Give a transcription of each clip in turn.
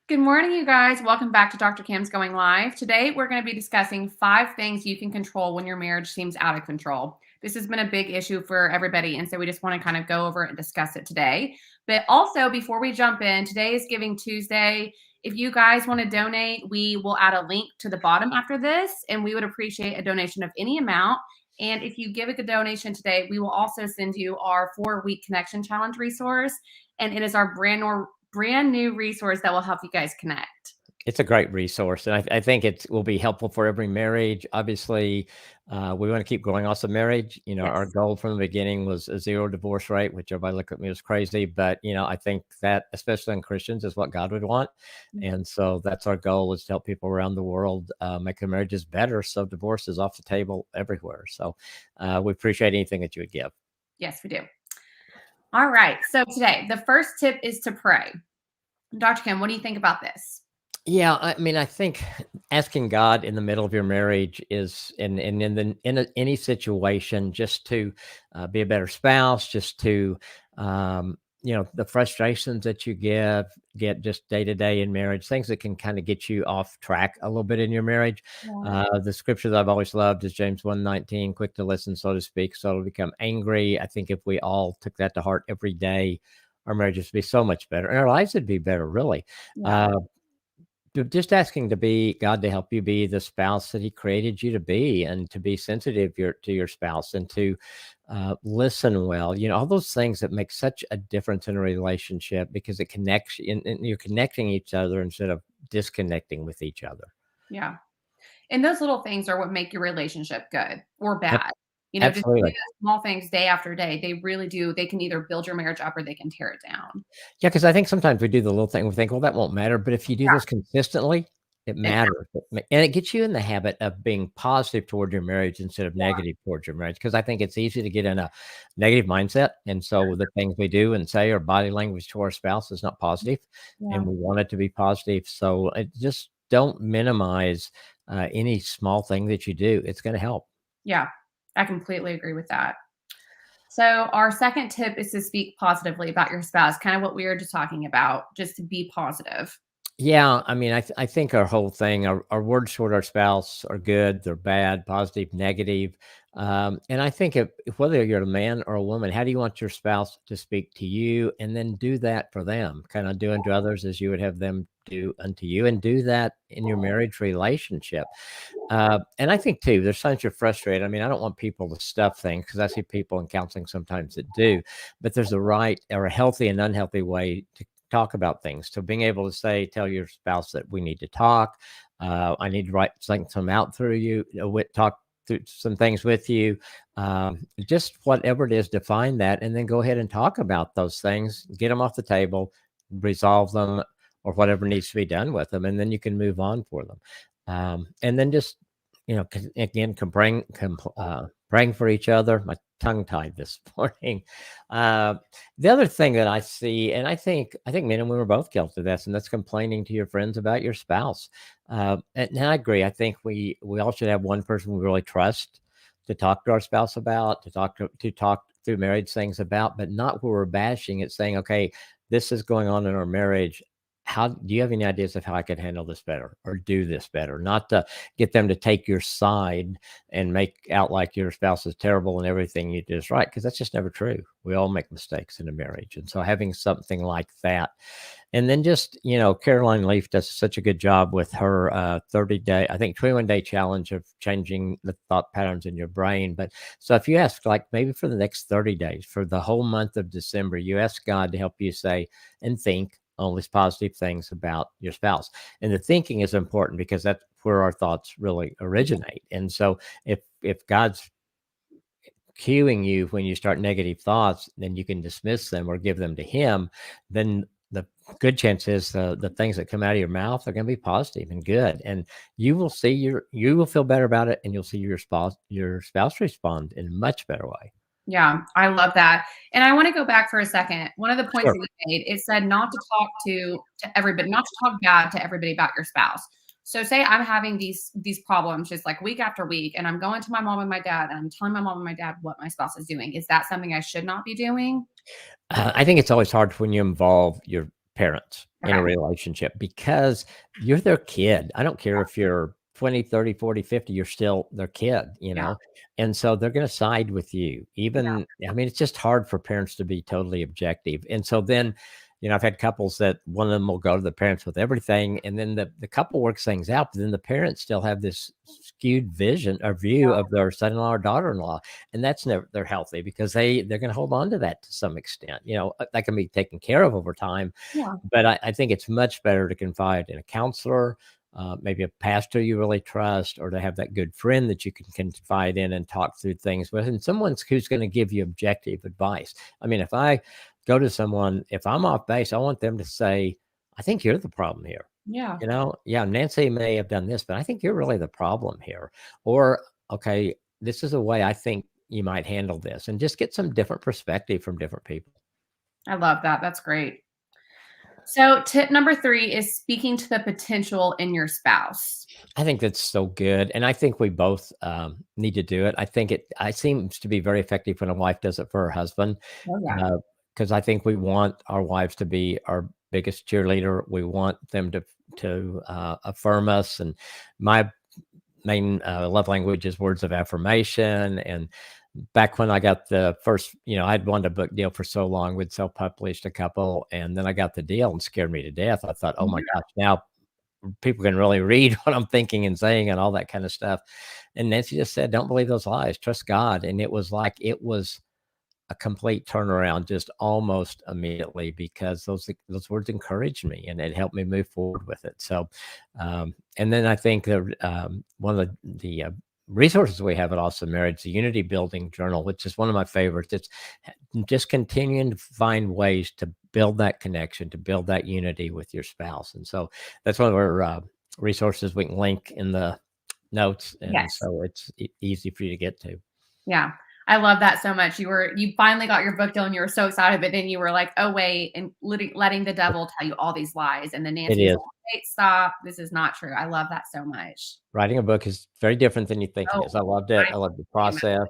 Good morning, you guys. Welcome back to Dr. Cam's Going Live. Today, we're going to be discussing 5 things you can control when your marriage seems out of control. This has been a big issue for everybody, and so we just want to kind of go over it and discuss it today. But also, before we jump in, today is Giving Tuesday. If you guys want to donate, we will add a link to the bottom after this, and we would appreciate a donation of any amount. And if you give a good donation today, we will also send you our 4-week connection challenge resource. And it is our brand new resource that will help you guys connect. It's a great resource, and I think it will be helpful for every marriage. Obviously, we want to keep growing awesome marriage. Our Yes. goal from the beginning was a 0 divorce rate, which everybody looked at me as crazy. But, I think that, especially in Christians, is what God would want. And so that's our goal, is to help people around the world make their marriages better, so divorce is off the table everywhere. So we appreciate anything that you would give. Yes, we do. All right. So today, the first tip is to pray. Dr. Kim, what do you think about this? Yeah, I mean, I think asking God in the middle of your marriage is, any situation, just to be a better spouse, just to, the frustrations that you get just day to day in marriage, things that can kind of get you off track a little bit in your marriage. Yeah. The scripture that I've always loved is James 1:19, quick to listen, slow to speak, slow to become angry. I think if we all took that to heart every day, our marriages would be so much better, and our lives would be better, really. Yeah. Uh, just asking to be God to help you be the spouse that He created you to be, and to be sensitive to your spouse, and to listen well. All those things that make such a difference in a relationship, because it connects, and you're connecting each other instead of disconnecting with each other. Yeah. And those little things are what make your relationship good or Ab- bad. Just doing Absolutely. those small things day after day, they really do. They can either build your marriage up or they can tear it down. Yeah, because I think sometimes we do the little thing, we think, well, that won't matter. But if you do this consistently, it Yeah. matters. And it gets you in the habit of being positive toward your marriage instead of negative towards your marriage. Because I think it's easy to get in a negative mindset. And so the things we do and say, our body language to our spouse is not positive, and Yeah. we want it to be positive. So just don't minimize any small thing that you do. It's going to help. Yeah. I completely agree with that. So, our second tip is to speak positively about your spouse, kind of what we were just talking about, just to be positive. Yeah, I mean, I think our whole thing, our words toward our spouse are good, they're bad, positive, negative. And I think if whether you're a man or a woman, how do you want your spouse to speak to you? And then do that for them, kind of do unto others as you would have them do unto you, and do that in your marriage relationship. And I think too, there's times you're frustrated. I mean, I don't want people to stuff things, because I see people in counseling sometimes that do, but there's a right or a healthy and unhealthy way to talk about things. So being able to tell your spouse that we need to talk. I need to write some out through you, talk through some things with you. Just whatever it is, define that, and then go ahead and talk about those things, get them off the table, resolve them, or whatever needs to be done with them, and then you can move on for them. And then just, again, praying for each other. My tongue tied this morning. Uh, the other thing that I see, and I think men and women are both guilty of this, and that's complaining to your friends about your spouse. And I agree. I think we all should have one person we really trust to talk to our spouse about, to talk through marriage things about, but not where we're bashing it, saying, okay, this is going on in our marriage. How do you have any ideas of how I could handle this better or do this better? Not to get them to take your side and make out like your spouse is terrible and everything you do is right, because that's just never true. We all make mistakes in a marriage. And so having something like that. And then just, Caroline Leaf does such a good job with her 30-day, I think 21-day challenge of changing the thought patterns in your brain. But so if you ask, like, maybe for the next 30 days, for the whole month of December, you ask God to help you say and think only positive things about your spouse. And the thinking is important, because that's where our thoughts really originate. And so if God's cueing you when you start negative thoughts, then you can dismiss them or give them to Him. Then the good chance is the things that come out of your mouth are going to be positive and good, and you will feel better about it, and you'll see your spouse respond in a much better way. Yeah, I love that. And I want to go back for a second. One of the points Sure. that you made, it said not to talk to everybody, not to talk bad to everybody about your spouse. So say I'm having these problems just like week after week, and I'm going to my mom and my dad, and I'm telling my mom and my dad what my spouse is doing. Is that something I should not be doing? I think it's always hard when you involve your parents in a Okay. relationship because you're their kid. I don't care if you're 20, 30, 40, 50, you're still their kid, Yeah. And so they're going to side with you. Yeah. Even, I mean, it's just hard for parents to be totally objective. And so then, I've had couples that one of them will go to the parents with everything, and then the couple works things out, but then the parents still have this skewed vision or view of their son-in-law or daughter-in-law, and that's never they're healthy because they're going to hold on to that to some extent. That can be taken care of over time, Yeah. but I think it's much better to confide in a counselor, maybe a pastor you really trust, or to have that good friend that you can confide in and talk through things with, and someone who's going to give you objective advice. I mean, if I go to someone, if I'm off base, I want them to say, I think you're the problem here. Yeah. Yeah, Nancy may have done this, but I think you're really the problem here. Or, okay, this is a way I think you might handle this, and just get some different perspective from different people. I love that. That's great. So, tip number 3 is speaking to the potential in your spouse. I think that's so good, and I think we both need to do it. I think it seems to be very effective when a wife does it for her husband, Oh, yeah. because I think we want our wives to be our biggest cheerleader. We want them to affirm us, and my main love language is words of affirmation. And back when I got the first, I'd wanted a book deal for so long. We'd self-published a couple, and then I got the deal and scared me to death. I thought, oh my Yeah. gosh, now people can really read what I'm thinking and saying and all that kind of stuff. And Nancy just said, don't believe those lies, trust God. And it was a complete turnaround just almost immediately, because those words encouraged me and it helped me move forward with it. So, and then I think one of the resources we have at Awesome Marriage, the Unity Building Journal, which is one of my favorites. It's just continuing to find ways to build that connection, to build that unity with your spouse. And so that's one of our resources we can link in the notes. And Yes. so it's easy for you to get to. Yeah. I love that so much. You finally got your book deal and you were so excited, but then you were like, "Oh, wait," and letting the devil tell you all these lies. And then It Nancy's is. like, "Wait, stop. This is not true." I love that so much. Writing a book is very different than you think it Oh, is. I loved it. I I loved the amen. process,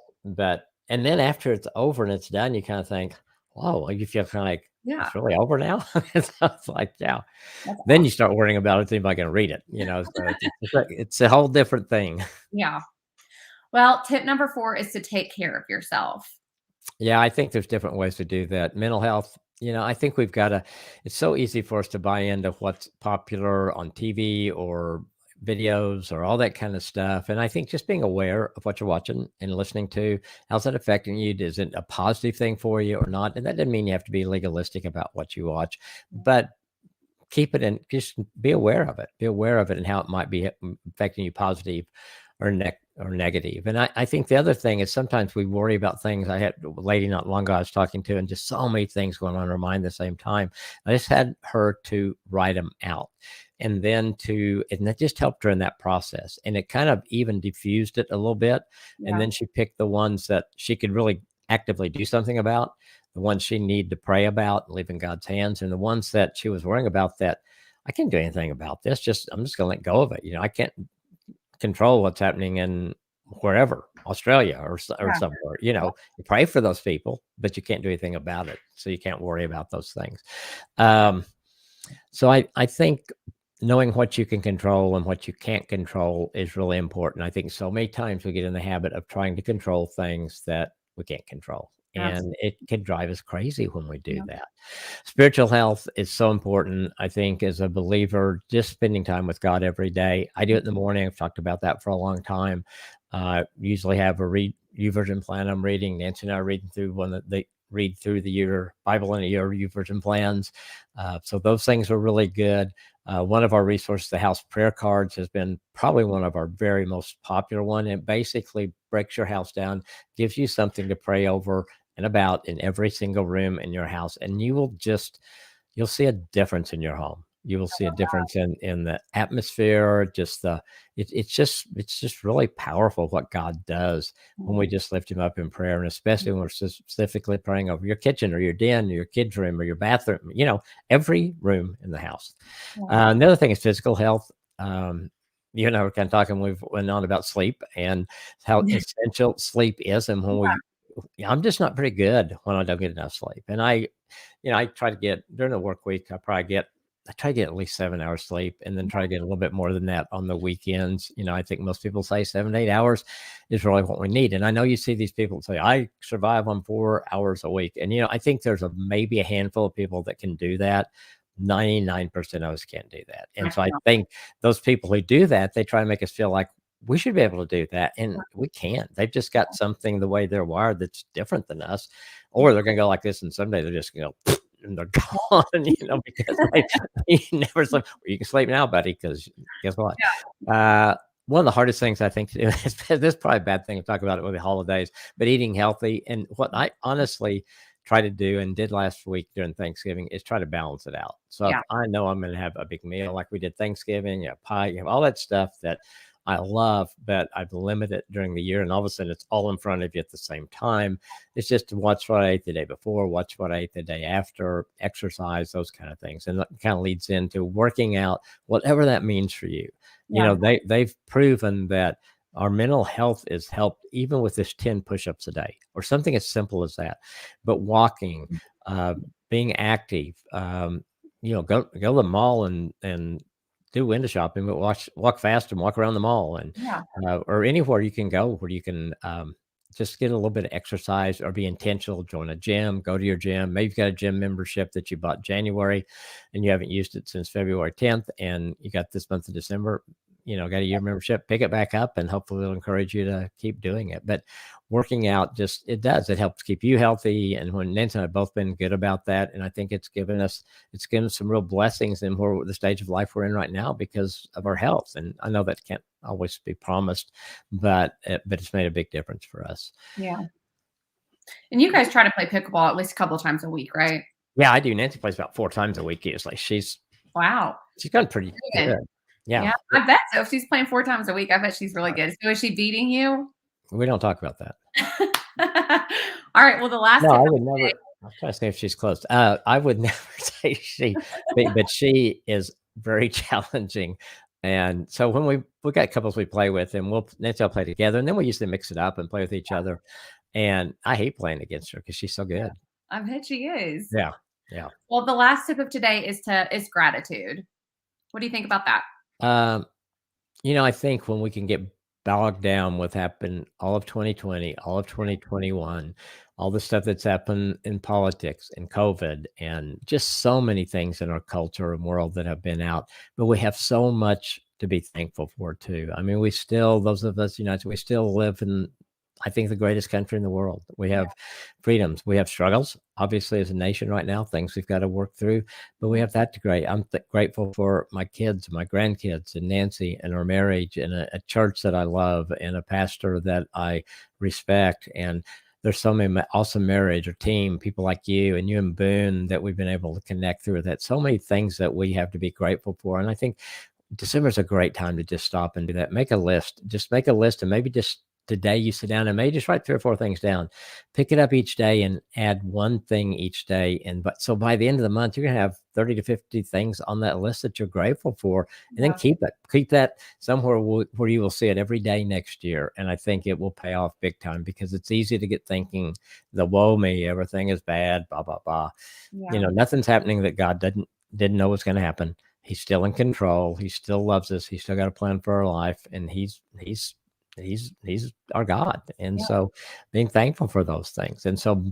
and then after it's over and it's done, you kind of think, "Whoa," you feel kind of like, Yeah. "It's really over now?" It's like, yeah. That's Then awesome. you start worrying about is anybody gonna read it, so it's a whole different thing. Yeah. Well, tip number 4 is to take care of yourself. Yeah, I think there's different ways to do that. Mental health, I think we've gotta it's so easy for us to buy into what's popular on TV or videos or all that kind of stuff. And I think just being aware of what you're watching and listening to, how's that affecting you? Is it a positive thing for you or not? And that doesn't mean you have to be legalistic about what you watch, but keep it in, just be aware of it. Be aware of it and how it might be affecting you positive or negative. And I think the other thing is sometimes we worry about things. I had a lady not long ago I was talking to, and just so many things going on in her mind at the same time. I just had her to write them out. And that just helped her in that process. And it kind of even diffused it a little bit. And Yeah. then she picked the ones that she could really actively do something about, the ones she needed to pray about and leave in God's hands, and the ones that she was worrying about that I can't do anything about this. I'm just going to let go of it. I can't control what's happening in wherever, Australia or Yeah. somewhere. You pray for those people, but you can't do anything about it. So you can't worry about those things. So I think knowing what you can control and what you can't control is really important. I think so many times we get in the habit of trying to control things that we can't control. Absolutely. And it can drive us crazy when we do Yeah. that. Spiritual health is so important. I think as a believer, just spending time with God every day. I do it in the morning. I've talked about that for a long time. Usually have a YouVersion plan I'm reading. Nancy and I are reading through one that they read through the year Bible in a year YouVersion plans. So those things are really good. One of our resources, the house prayer cards, has been probably one of our very most popular one. It basically breaks your house down, gives you something to pray over and about in every single room in your house. And you'll see a difference in your home. You will see a difference in the atmosphere, it's just really powerful what God does when we just lift him up in prayer. And especially when we're specifically praying over your kitchen or your den or your kids' room or your bathroom, every room in the house. Yeah. Another thing is physical health. You and I were kind of talking, we went on about sleep and how essential sleep is. And when yeah, I'm just not pretty good when I don't get enough sleep. And I try to get during the work week, I try to get at least 7 hours sleep and then try to get a little bit more than that on the weekends. I think most people say 7 to 8 hours is really what we need. And I know you see these people say, I survive on 4 hours a week. And, I think there's maybe a handful of people that can do that. 99% of us can't do that. And so I think those people who do that, they try to make us feel like we should be able to do that. And we can't. They've just got something the way they're wired that's different than us. Or they're going to go like this, and someday they're just going to go and they're gone, because you never sleep. Well, you can sleep now, buddy, because guess what? One of the hardest things I think to do is this is probably a bad thing to talk about it with the holidays, but eating healthy. And what I honestly try to do and did last week during Thanksgiving is try to balance it out. So if I know I'm going to have a big meal like we did Thanksgiving, pie, you have all that stuff that I love, but I've limited it during the year, and all of a sudden it's all in front of you at the same time. It's just to watch what I ate the day before, watch what I ate the day after, exercise, those kind of things. And that kind of leads into working out, whatever that means for you. They've proven that our mental health is helped even with this 10 push-ups a day or something as simple as that. But walking, being active, go to the mall and do window shopping, but walk fast and walk around the mall and or anywhere you can go where you can just get a little bit of exercise or be intentional, join a gym, go to your gym. Maybe you've got a gym membership that you bought January and you haven't used it since February 10th and you got this month of December, got a year membership, pick it back up and hopefully it'll encourage you to keep doing it. But working out it helps keep you healthy. And when Nancy and I have both been good about that. And I think it's given us some real blessings in the stage of life we're in right now because of our health. And I know that can't always be promised, but it's made a big difference for us. Yeah. And you guys try to play pickleball at least a couple of times a week, right? Yeah, I do. Nancy plays about 4 times a week usually. She's gotten pretty good. Yeah, I bet so. If she's playing 4 times a week, I bet she's really good. So is she beating you? We don't talk about that. All right. Well, the last I would never. I'm trying to see if she's close. I would never say she, but she is very challenging. And so when we got couples we play with, and Nancy will play together, and then we usually mix it up and play with each other. And I hate playing against her because she's so good. I bet she is. Yeah. Well, the last tip of today is gratitude. What do you think about that? I think when we can get bogged down with happened all of 2020, all of 2021, all the stuff that's happened in politics and COVID and just so many things in our culture and world that have been out, but we have so much to be thankful for too. I mean, those of us united, we still live in, I think, the greatest country in the world. We have freedoms. We have struggles, obviously, as a nation right now, things we've got to work through, but we have that to great. I'm grateful for my kids, my grandkids, and Nancy, and our marriage, and a church that I love, and a pastor that I respect. And there's so many awesome marriage or team, people like you and Boone that we've been able to connect through that. So many things that we have to be grateful for. And I think December is a great time to just stop and do that. Make a list. Just make a list, and maybe just today you sit down and maybe just write 3 or 4 things down, pick it up each day and add one thing each day. So by the end of the month, you're going to have 30 to 50 things on that list that you're grateful for, and then keep that somewhere where you will see it every day next year. And I think it will pay off big time because it's easy to get thinking the woe me, everything is bad, blah, blah, blah. Nothing's happening that God didn't know was going to happen. He's still in control. He still loves us. He's still got a plan for our life. And he's our God. And so being thankful for those things. And so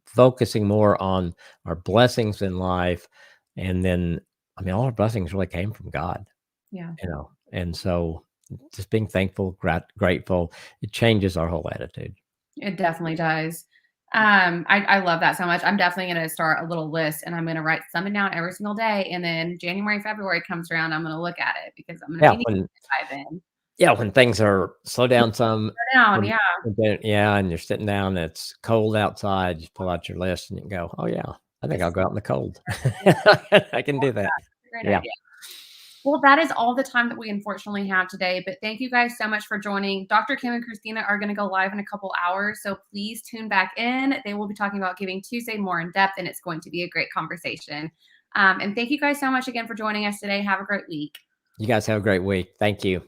focusing more on our blessings in life. And then, all our blessings really came from God. Yeah. And so just being thankful, grateful, it changes our whole attitude. It definitely does. I love that so much. I'm definitely going to start a little list, and I'm going to write something down every single day. And then January, February comes around, I'm going to look at it because I'm going to dive in. Yeah, when things are slow down some. And you're sitting down, it's cold outside, you pull out your list and you go, oh yeah, I think I'll go out in the cold. I can do that. Great idea. Well, that is all the time that we unfortunately have today, but thank you guys so much for joining. Dr. Kim and Christina are going to go live in a couple hours, so please tune back in. They will be talking about Giving Tuesday more in depth, and it's going to be a great conversation. And thank you guys so much again for joining us today. Have a great week. You guys have a great week. Thank you.